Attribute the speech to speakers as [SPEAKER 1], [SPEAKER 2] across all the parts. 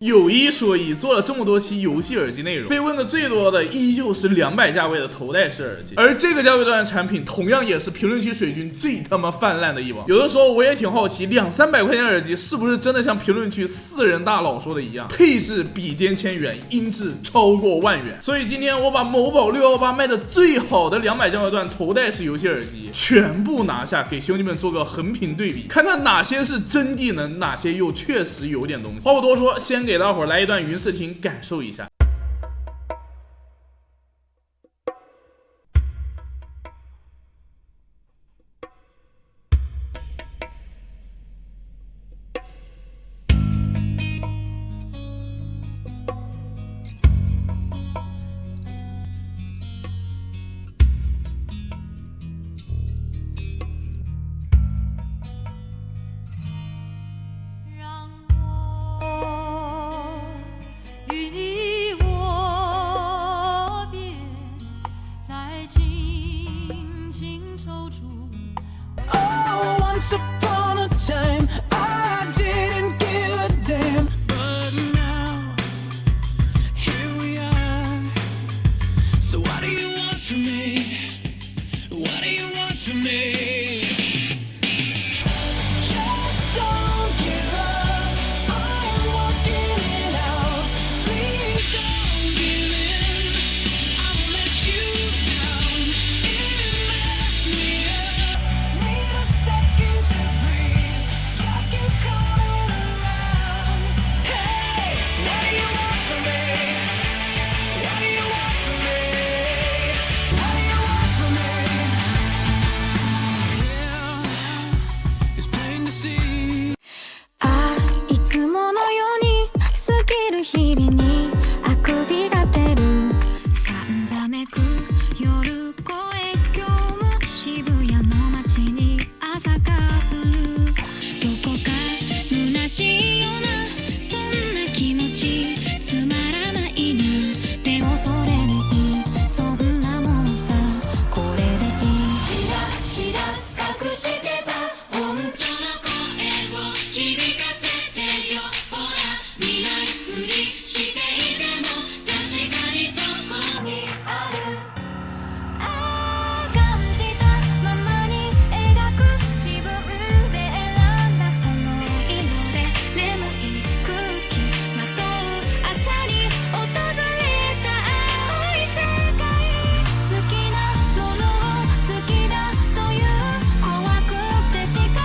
[SPEAKER 1] 有一说一，做了这么多期游戏耳机内容，被问的最多的依旧是200价位的头戴式耳机，而这个价位段的产品同样也是评论区水军最他妈泛滥的一网。有的时候我也挺好奇，200-300块钱的耳机是不是真的像评论区4人大佬说的一样，配置比肩千元，音质超过万元。所以今天我把某宝618卖的最好的200价位段头戴式游戏耳机全部拿下，给兄弟们做个横屏对比，看看哪些是真地能，哪些又确实有点东西。话不多说，先给大伙儿来一段云视听，感受一下。
[SPEAKER 2] Once upon a time, I didn't give a damn. But now, here we are. So what do you want from me? What do you want from me? Just don't give up. I'm working it out. Please don't give in. I won't let you down. It messed me up. Need a second to breathe. Just keep coming around. Hey, what do you want from me? What do you want from me? What do you want from me? Yeah, it's plain to see.
[SPEAKER 3] いつものように過ぎる日々にあくびが出るさんざめく夜声今日も渋谷の街に朝が降るどこか虚しいようなそんな気持ちつまらないなでもそれでいいそんなもんさこれでいい知らず知らず隠してた本当の声を響かせてよほら見ないふりしていても確かにそこにある感じたままに描く自分で選んだその色で眠い空気まとう朝に訪れた青い世界好きなものを好きだという怖くて仕方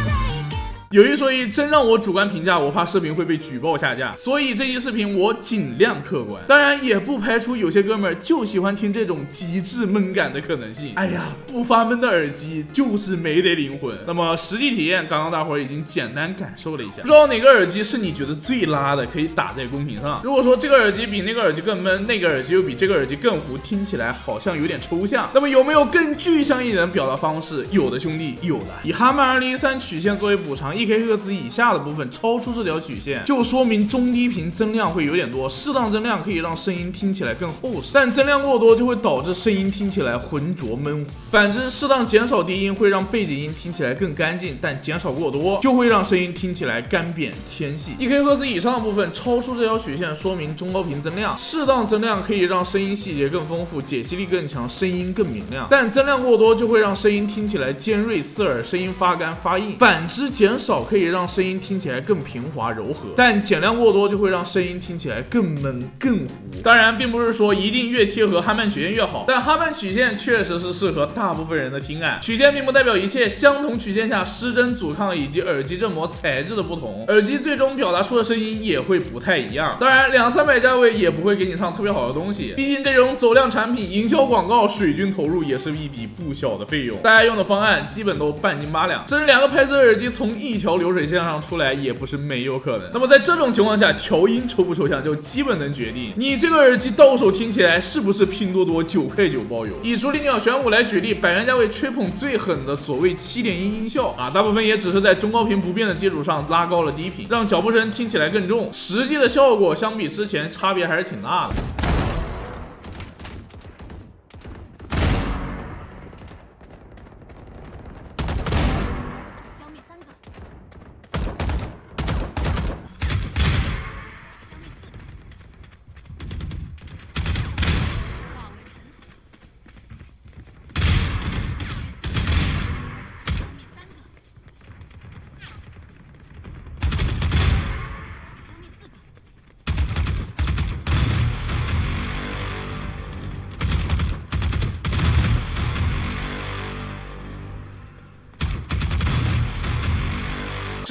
[SPEAKER 3] ないけど
[SPEAKER 1] 有一说一，真让我主观评价，我怕视频会被举报下架，所以这期视频我尽量客观，当然也不排除有些哥们儿就喜欢听这种极致闷感的可能性。哎呀，不发闷的耳机就是没得灵魂。那么实际体验，刚刚大伙儿已经简单感受了一下，不知道哪个耳机是你觉得最拉的，可以打在公屏上。如果说这个耳机比那个耳机更闷，那个耳机又比这个耳机更糊，听起来好像有点抽象，那么有没有更具象一点的表达方式？有的兄弟有的，以哈曼2013曲线作为补偿，1K 赫兹以下的部分超出这条曲线，就说明中低频增量会有点多，适当增量可以让声音听起来更厚实，但增量过多就会导致声音听起来浑浊闷糊。反之，适当减少低音会让背景音听起来更干净，但减少过多就会让声音听起来干瘪纤细。1K 赫兹以上的部分超出这条曲线，说明中高频增量，适当增量可以让声音细节更丰富，解析力更强，声音更明亮，但增量过多就会让声音听起来尖锐刺耳，声音发干发硬。反之，减少可以让声音听起来更平滑柔和，但减量过多就会让声音听起来更闷更糊。当然并不是说一定越贴合哈曼曲线越好，但哈曼曲线确实是适合大部分人的听感。曲线并不代表一切，相同曲线下失真阻抗以及耳机振膜材质的不同，耳机最终表达出的声音也会不太一样。当然200-300价位也不会给你唱特别好的东西，毕竟这种走量产品营销广告水军投入也是一笔不小的费用，大家用的方案基本都半斤八两，甚至2个牌子的耳机从一条流水线上出来也不是没有可能。那么在这种情况下，调音抽不抽象就基本能决定你这个耳机到手听起来是不是拼多多9块9包邮。以处理鸟玄武来举例，100元价位吹捧最狠的所谓7点音音效啊，大部分也只是在中高频不变的基础上拉高了低频，让脚步声听起来更重，实际的效果相比之前差别还是挺大的。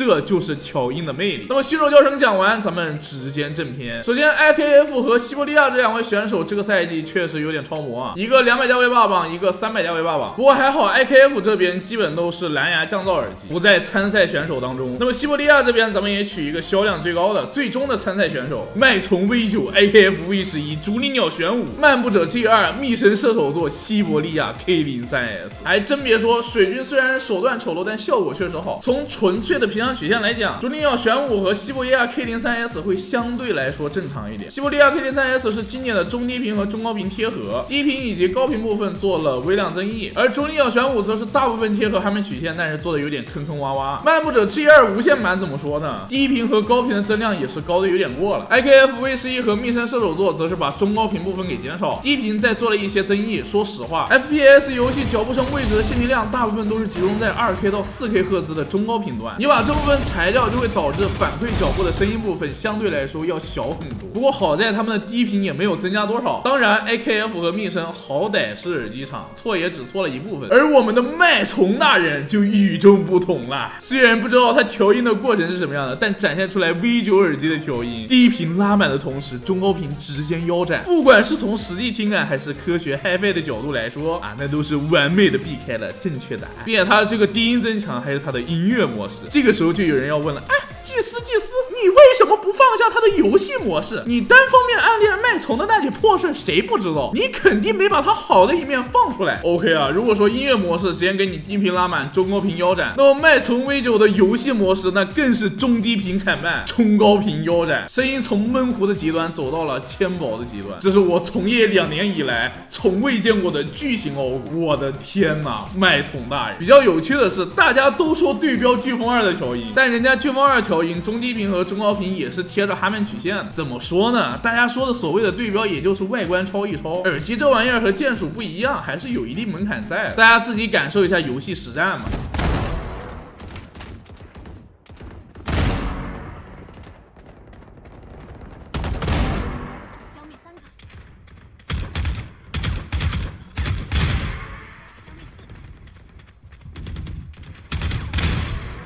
[SPEAKER 1] 这就是调音的魅力。那么新手教程讲完，咱们直接正片。首先 IKF 和西伯利亚这两位选手这个赛季确实有点超模啊，一个200加位霸榜，一个300加位霸榜。不过还好 IKF 这边基本都是蓝牙降噪耳机，不在参赛选手当中。那么西伯利亚这边咱们也取一个销量最高的最终的参赛选手，麦从 V9 IKF V11 竹林鸟玄武漫步者 G2 密神射手座西伯利亚 K03S。还真别说，水军虽然手段丑陋，但效果确实好。从纯粹的屏障曲线来讲，竹林鸟玄武和西伯利亚 K03S 会相对来说正常一点。西伯利亚 K03S 是今年的中低频和中高频贴合，低频以及高频部分做了微量增益，而竹林鸟玄武则是大部分贴合哈曼曲线，但是做的有点坑坑洼洼。漫步者 G2 无线版怎么说呢？低频和高频的增量也是高的有点过了。IKF V11 和密身射手座则是把中高频部分给减少，低频再做了一些增益。说实话 FPS 游戏脚步声位置的限定量大部分都是集中在 2K 到 4K 赫兹的中高频段，你把这部分裁掉，就会导致反馈脚步的声音部分相对来说要小很多。不过好在他们的低频也没有增加多少。当然 AKF 和密声好歹是耳机厂，错也只错了一部分，而我们的麦从大人就与众不同了。虽然不知道它调音的过程是什么样的，但展现出来 V9 耳机的调音，低频拉满的同时中高频直接腰斩，不管是从实际听感还是科学 HiFi 的角度来说啊，那都是完美的避开了正确答案。并且它这个低音增强还是它的音乐模式，这个时候就有人要问了，祭司，你为什么不放下他的游戏模式？你单方面暗恋麦从的那点破事谁不知道？你肯定没把他好的一面放出来。OK 啊，如果说音乐模式直接给你低频拉满，中高频腰斩，那么麦从 V9 的游戏模式那更是中低频砍半，中高频腰斩，声音从闷糊的极端走到了纤薄的极端，这是我从业2年以来从未见过的巨型傲骨。我的天哪，麦从大人！比较有趣的是，大家都说对标飓风2的调音，但人家飓风2调音中低频和中高频也是贴着哈曼曲线的。怎么说呢？大家说的所谓的对标，也就是外观抄一抄。耳机这玩意儿和键鼠不一样，还是有一定门槛在的，大家自己感受一下游戏实战嘛。
[SPEAKER 3] 消灭3个，消灭4个，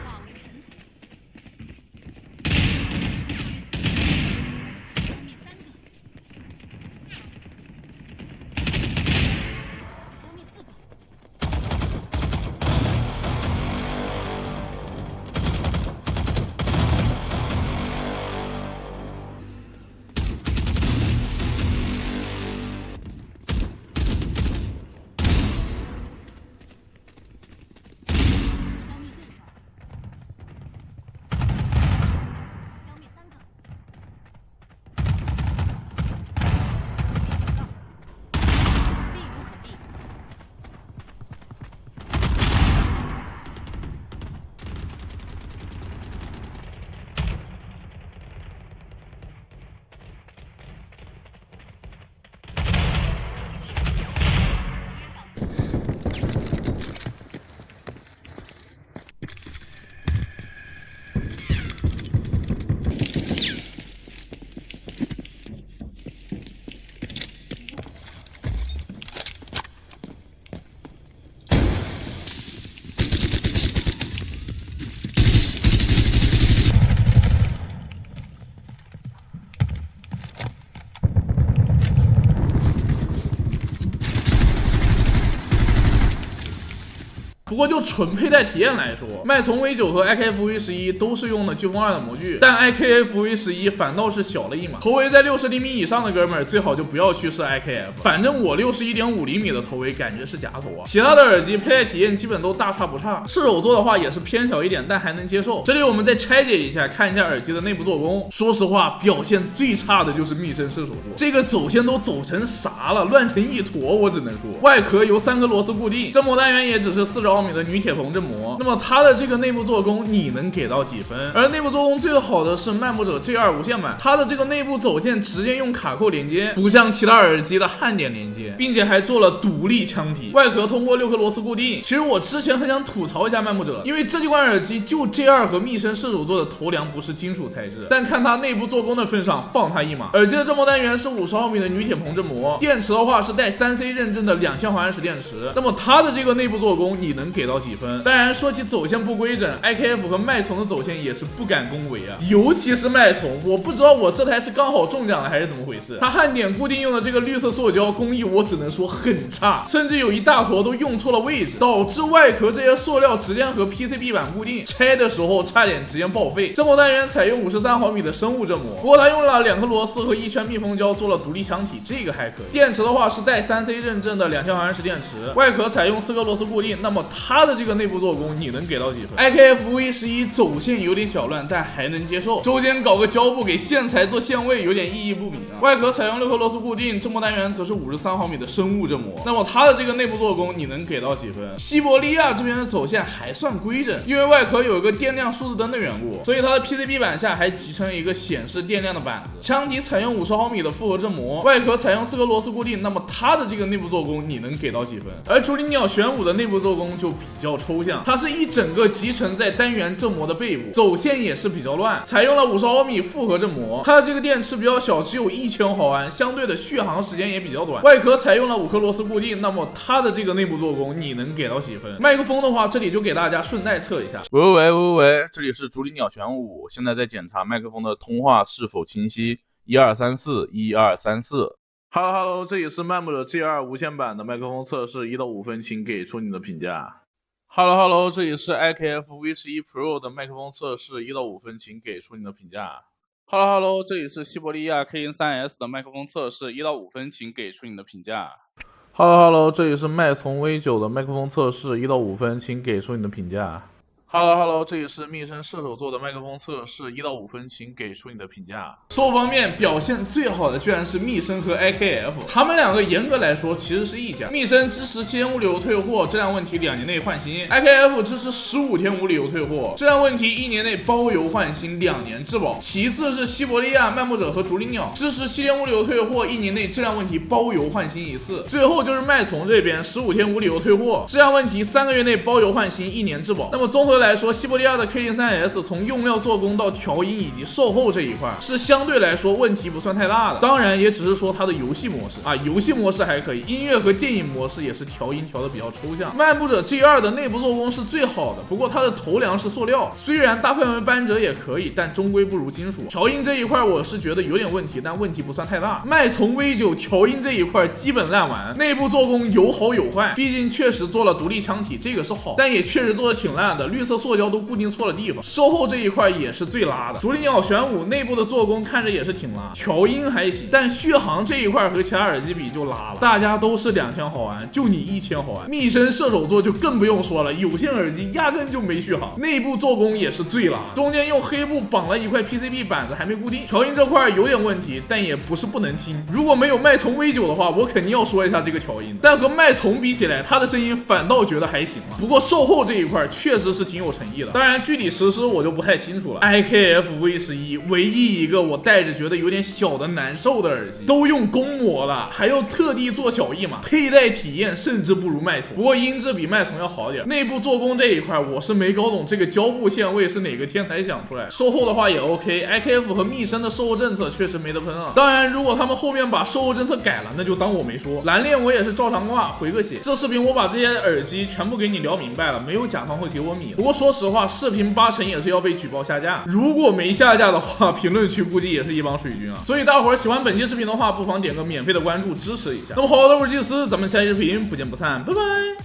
[SPEAKER 3] 化为尘土。消灭3个，消灭4个。消灭对手，消灭3个，避无可避。
[SPEAKER 1] 不过就纯佩戴体验来说，麦从 V9 和 IKF V11 都是用的飓风2的模具，但 IKF V11 反倒是小了一码。头围在60厘米以上的哥们儿最好就不要去试 IKF， 反正我61.5厘米的头围感觉是假头啊。其他的耳机佩戴体验基本都大差不差，射手座的话也是偏小一点，但还能接受。这里我们再拆解一下，看一下耳机的内部做工。说实话，表现最差的就是密身射手座，这个走线都走成啥了，乱成一坨，我只能说。外壳由3颗螺丝固定，振膜单元也只是40毫米的女铁棚振膜。那么它的这个内部做工你能给到几分？而内部做工最好的是漫步者 G2 无线版，它的这个内部走线直接用卡扣连接，不像其他耳机的焊点连接，并且还做了独立腔体，外壳通过6颗螺丝固定。其实我之前很想吐槽一下漫步者，因为这几款耳机就 G2 和密身射手座的头梁不是金属材质，但看它内部做工的份上放它一马。耳机的振膜单元是50毫米的女铁棚振膜，电池的话是带3C 认证的2000毫安时电池。那么它的这个内部做工你能给到几分？当然，说起走线不规整 ，IKF 和麦从的走线也是不敢恭维啊，尤其是麦从，我不知道我这台是刚好中奖了还是怎么回事。它焊点固定用的这个绿色塑胶工艺，我只能说很差，甚至有一大坨都用错了位置，导致外壳这些塑料直接和 PCB 板固定，拆的时候差点直接报废。振膜单元采用53毫米的生物振膜，不过它用了2颗螺丝和1圈密封胶做了独立腔体，这个还可以。电池的话是带3C 认证的2000毫安时电池，外壳采用4颗螺丝固定。那么它的这个内部做工你能给到几分 ？IKF V11走线有点小乱，但还能接受。中间搞个胶布给线材做线位，有点意义不明啊。外壳采用6颗螺丝固定，振膜单元则是53毫米的生物振膜。那么它的这个内部做工你能给到几分？西伯利亚这边的走线还算规整，因为外壳有一个电量数字灯的缘故，所以它的 PCB 板下还集成一个显示电量的板子。腔体采用50毫米的复合振膜，外壳采用4颗螺丝固定。那么它的这个内部做工你能给到几分？而竹林鸟玄武的内部做工就比较抽象，它是一整个集成在单元振膜的背部，走线也是比较乱，采用了50毫米复合振膜。它的这个电池比较小，只有1000毫安，相对的续航时间也比较短。外壳采用了5颗螺丝固定，那么它的这个内部做工你能给到几分？麦克风的话，这里就给大家顺带测一下。
[SPEAKER 4] 喂，这里是竹林鸟玄武，现在在检查麦克风的通话是否清晰。1234，1234。
[SPEAKER 1] Hello， 这里是漫步者 G2 无线版的麦克风测试，1到5分，请给出你的评价。Hello， 这里是 IKF V11 Pro 的麦克风测试，1到5分，请给出你的评价。
[SPEAKER 5] Hello， 这里是西伯利亚 KN3S 的麦克风测试，1到5分，请给出你的评价。
[SPEAKER 1] Hello， 这里是麦从 V9 的麦克风测试，1到5分，请给出你的评价。Hello， 这里是密声射手座的麦克风测试，1到5分，请给出你的评价。售后方面表现最好的居然是密声和 IKF， 他们两个严格来说其实是一家。密声支持7天无理由退货，质量问题2年内换新 ；IKF 支持15天无理由退货，质量问题1年内包邮换新，2年质保。其次是西伯利亚、漫步者和竹林鸟，支持7天无理由退货，1年内质量问题包邮换新1次。最后就是麦从这边15天无理由退货，质量问题3个月内包邮换新，1年质保。那么综合来说，西伯利亚的 K03S 从用料做工到调音以及售后这一块是相对来说问题不算太大的，当然也只是说它的游戏模式啊，游戏模式还可以，音乐和电影模式也是调音调的比较抽象。漫步者 G2 的内部做工是最好的，不过它的头梁是塑料，虽然大范围扳折也可以，但终归不如金属。调音这一块我是觉得有点问题，但问题不算太大。麦从 V9 调音这一块基本烂完，内部做工有好有坏，毕竟确实做了独立腔体，这个是好，但也确实做的挺烂的，绿色塑胶都固定错了地方。售后这一块也是最拉的。竹林鸟玄武内部的做工看着也是挺拉，调音还行，但续航这一块和其他耳机比就拉了。大家都是2000毫安，就你1000毫安。密声射手座就更不用说了，有线耳机压根就没续航，内部做工也是最拉，中间用黑布绑了一块 PCB 板子还没固定。调音这块有点问题，但也不是不能听。如果没有麦从 V9 的话，我肯定要说一下这个调音，但和麦从比起来，它的声音反倒觉得还行了。不过售后这一块确实是挺有诚意的，当然具体实施我就不太清楚了。IKF V11 唯一一个我戴着觉得有点小的难受的耳机，都用公膜了，还要特地做小一码，佩戴体验甚至不如麦从，不过音质比麦从要好点。内部做工这一块我是没搞懂这个胶布线位是哪个天才想出来，售后的话也 OK。IKF 和密声的售后政策确实没得喷啊，当然如果他们后面把售后政策改了，那就当我没说。蓝链我也是照常挂，回个血。这视频我把这些耳机全部给你聊明白了，没有甲方会给我米。不过说实话，视频80%也是要被举报下架，如果没下架的话，评论区估计也是一帮水军啊。所以大伙儿喜欢本期视频的话，不妨点个免费的关注支持一下。那么好的，我是祭司，咱们下期视频不见不散，拜拜。